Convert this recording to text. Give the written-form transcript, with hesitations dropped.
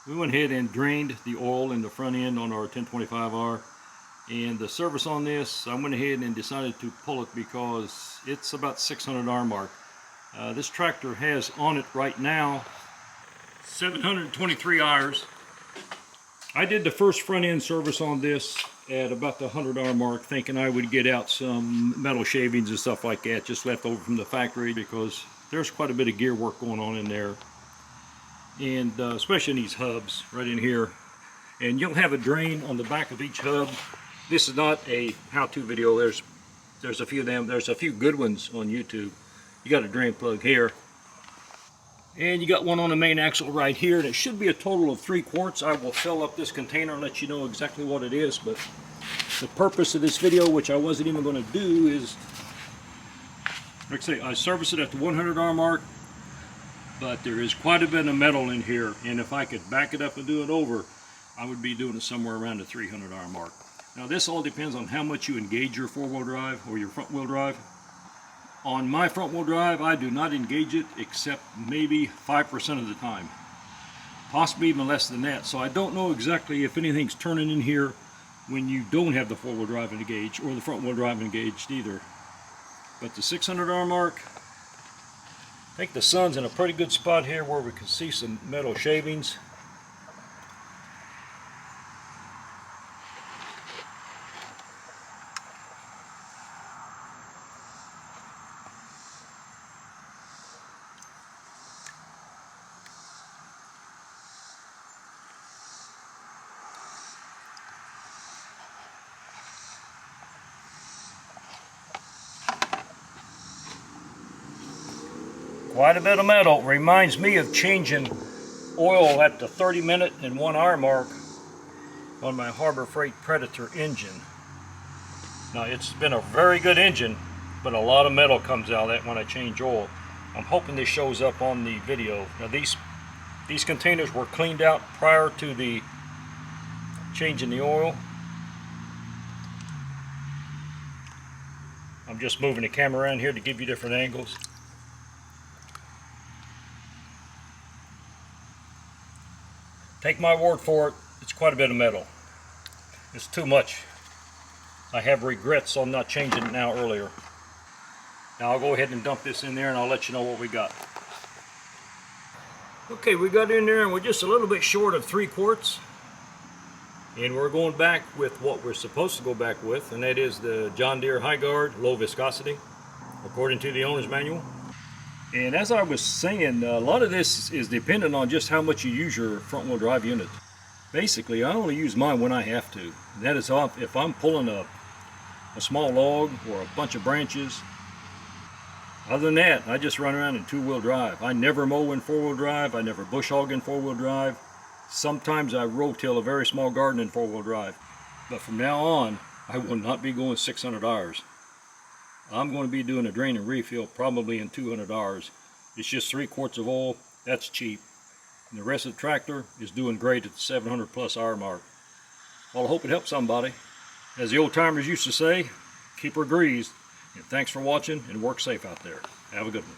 We went ahead and drained the oil in the front end on our 1025R, and the service on this, I went ahead and decided to pull it because it's about 600R mark. This tractor has on it right now 723 hours. I did the first front end service on this at about the 100R mark, thinking I would get out some metal shavings and stuff like that just left over from the factory, because there's quite a bit of gear work going on in there, and especially in these hubs right in here. And you'll have a drain on the back of each hub. This is not a how-to video. There's a few of them. There's a few good ones on YouTube. You got a drain plug here, and you got one on the main axle right here, and it should be a total of 3 quarts. I will fill up this container and let you know exactly what it is, but the purpose of this video, which I wasn't even going to do, is, like I say, I service it at the 100R mark, but there is quite a bit of metal in here, and if I could back it up and do it over, I would be doing it somewhere around the 300R mark. Now this all depends on how much you engage your four-wheel drive or your front-wheel drive. On my front-wheel drive, I do not engage it except maybe 5% of the time, possibly even less than that. So I don't know exactly if anything's turning in here when you don't have the four-wheel drive engaged or the front-wheel drive engaged either. But the 600R mark, I think the sun's in a pretty good spot here where we can see some metal shavings. Quite a bit of metal. Reminds me of changing oil at the 30-minute and 1 hour mark on my Harbor Freight Predator engine. Now it's been a very good engine, but a lot of metal comes out of that when I change oil. I'm hoping this shows up on the video. Now these containers were cleaned out prior to the changing the oil. I'm just moving the camera around here to give you different angles. Take my word for it, it's quite a bit of metal. It's too much. I have regrets on not changing it now earlier. Now I'll go ahead and dump this in there and I'll let you know what we got. Okay, we got in there and we're just a little bit short of 3 quarts. And we're going back with what we're supposed to go back with, and that is the John Deere Hy-Gard low viscosity, according to the owner's manual. And as I was saying, a lot of this is dependent on just how much you use your front-wheel drive unit. Basically, I only use mine when I have to. And that is if I'm pulling a small log or a bunch of branches. Other than that, I just run around in 2-wheel drive. I never mow in 4-wheel drive. I never bush hog in 4-wheel drive. Sometimes I rotatill a very small garden in 4-wheel drive. But from now on, I will not be going 600 hours. I'm going to be doing a drain and refill probably in 200 hours. It's just 3 quarts of oil. That's cheap. And the rest of the tractor is doing great at the 700+ hour mark. Well, I hope it helps somebody. As the old timers used to say, keep her greased. And thanks for watching, and work safe out there. Have a good one.